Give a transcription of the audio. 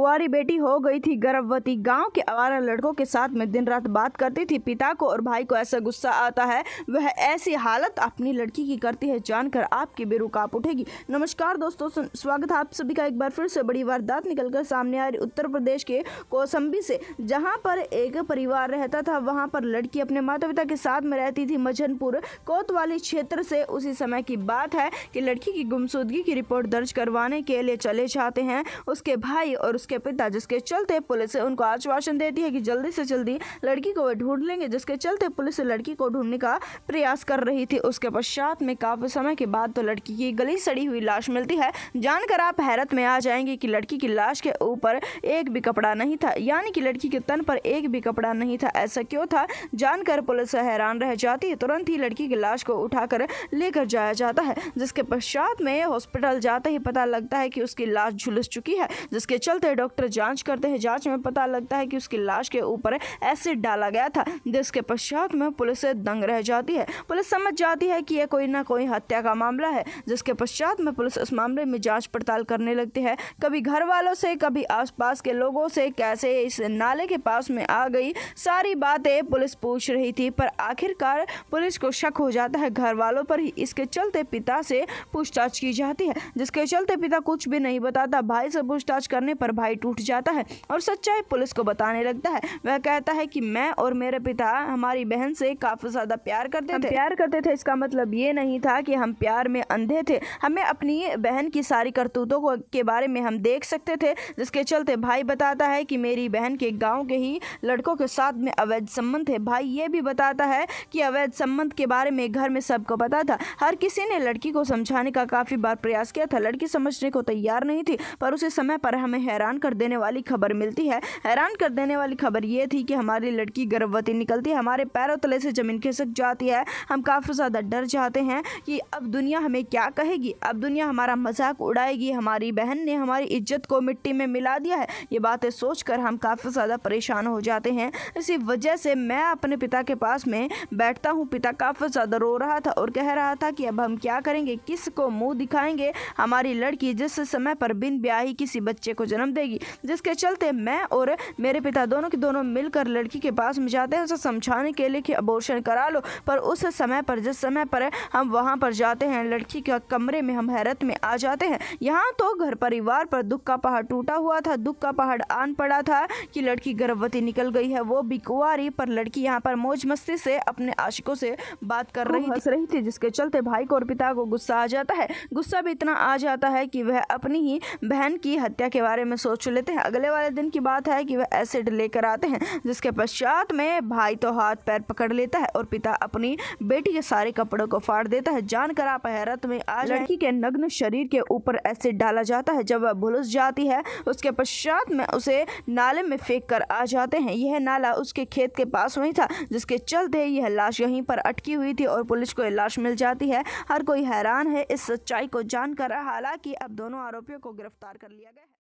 कुंवारी बेटी हो गई थी गर्भवती। गांव के आवारा लड़कों के साथ में दिन रात बात करती थी। पिता को और भाई को ऐसा गुस्सा आता है, वह ऐसी हालत अपनी लड़की की करती है, जानकर आपकी बेरू कांप उठेगी। नमस्कार दोस्तों, स्वागत है आप सभी का एक बार फिर से बड़ी वारदात निकलकर सामने आ रही उत्तर प्रदेश के कौशाम्बी से, जहां पर एक परिवार रहता था। वहां पर लड़की अपने माता पिता के साथ में रहती थी। मजनपुर कोतवाली क्षेत्र से उसी समय की बात है कि लड़की की गुमशुदगी की रिपोर्ट दर्ज करवाने के लिए चले जाते हैं उसके भाई और उसके पिता, जिसके चलते पुलिस उनको आश्वासन देती है कि जल्दी से जल्दी लड़की को वे ढूंढ लेंगे, जिसके चलते पुलिस लड़की को ढूंढने का प्रयास कर रही थी। उसके पश्चात में काफी समय के बाद तो लड़की की गली सड़ी हुई लाश मिलती है। जानकर आप हैरत में आ जाएंगे कि लड़की की लाश के ऊपर एक भी कपड़ा नहीं था, यानी कि लड़की के तन पर एक भी कपड़ा नहीं था। ऐसा क्यों था, जानकर पुलिस हैरान रह जाती है। तुरंत ही लड़की की लाश को उठाकर लेकर जाया जाता है, जिसके पश्चात में हॉस्पिटल जाते ही पता लगता है कि उसकी लाश झुलस चुकी है, जिसके चलते डॉक्टर जांच करते हैं। जांच में पता लगता है कि उसकी लाश के ऊपर एसिड डाला गया था, जिसके पश्चात में पुलिस दंग रह जाती है। पुलिस समझ जाती है कि यह कोई ना कोई हत्या का मामला है, जिसके पश्चात में पुलिस इस मामले में जांच पड़ताल करने लगती है। कभी घर वालों से, कभी आसपास के लोगों से, कैसे इस नाले के पास में आ गई, सारी बातें पुलिस पूछ रही थी। पर आखिरकार पुलिस को शक हो जाता है घर वालों पर ही। इसके चलते पिता से पूछताछ की जाती है, जिसके चलते पिता कुछ भी नहीं बताता। भाई से पूछताछ करने पर भाई टूट जाता है और सच्चाई पुलिस को बताने लगता है। वह कहता है कि मैं और मेरे पिता हमारी बहन से काफी ज्यादा प्यार करते थे। इसका मतलब ये नहीं था कि हम प्यार में अंधे थे, हमें अपनी बहन की सारी करतूतों के बारे में हम देख सकते थे। जिसके चलते भाई बताता है कि मेरी बहन के गाँव के ही लड़कों के साथ में अवैध संबंध थे। भाई ये भी बताता है कि अवैध संबंध के बारे में घर में सबको पता था। हर किसी ने लड़की को समझाने का काफी बार प्रयास किया था, लड़की समझने को तैयार नहीं थी। पर उसी समय पर हमें हैरान कर देने वाली खबर मिलती है। हैरान कर देने वाली खबर ये थी कि हमारी लड़की गर्भवती निकलती है। हमारे पैरों तले से जमीन खिसक जाती है। हम काफी ज्यादा डर जाते हैं कि अब दुनिया हमें क्या कहेगी, अब दुनिया हमारा मजाक उड़ाएगी, हमारी बहन ने हमारी इज्जत को मिट्टी में मिला दिया है। ये बातें सोचकर हम काफी ज्यादा परेशान हो जाते हैं। इसी वजह से मैं अपने पिता के पास में बैठता हूँ। पिता काफी ज्यादा रो रहा था और कह रहा था कि अब हम क्या करेंगे, किसको मुंह दिखाएंगे। हमारी लड़की जिस समय पर बिन ब्याही किसी बच्चे को जन्म देगी। जिसके चलते मैं और मेरे पिता दोनों के दोनों मिलकर लड़की के पास में जाते हैं, उसे समझाने के लिए कि अबॉर्शन करा लो। पर उस समय पर, जिस समय पर हम वहां पर जाते हैं, लड़की के कमरे में हम हैरत में आ जाते हैं। यहाँ तो घर परिवार पर दुख का पहाड़ टूटा हुआ था, दुख का पहाड़ आन पड़ा था कि लड़की गर्भवती निकल गई है, वो भी कुंवारी। पर लड़की यहाँ पर मौज मस्ती से अपने आशिकों से बात कर रही थी, जिसके चलते भाई को और पिता को गुस्सा आ जाता है। गुस्सा भी इतना आ जाता है कि वह अपनी ही बहन की हत्या के बारे में सोच लेते हैं। अगले वाले दिन की बात है कि वह एसिड लेकर आते हैं, जिसके पश्चात में भाई तो हाथ पैर पकड़ लेता है और पिता अपनी बेटी के सारे कपड़ों को फाड़ देता है। जानकर आप हैरत में आ जाएं। लड़की के नग्न शरीर के ऊपर एसिड डाला जाता है। जब वह भुलस जाती है, उसके पश्चात में उसे नाले में फेंक कर आ जाते हैं। यह नाला उसके खेत के पास वही था, जिसके चलते यह लाश यहीं पर अटकी हुई थी और पुलिस को यह लाश मिल जाती है। हर कोई हैरान है इस सच्चाई को जानकर। हालांकि अब दोनों आरोपियों को गिरफ्तार कर लिया गया है।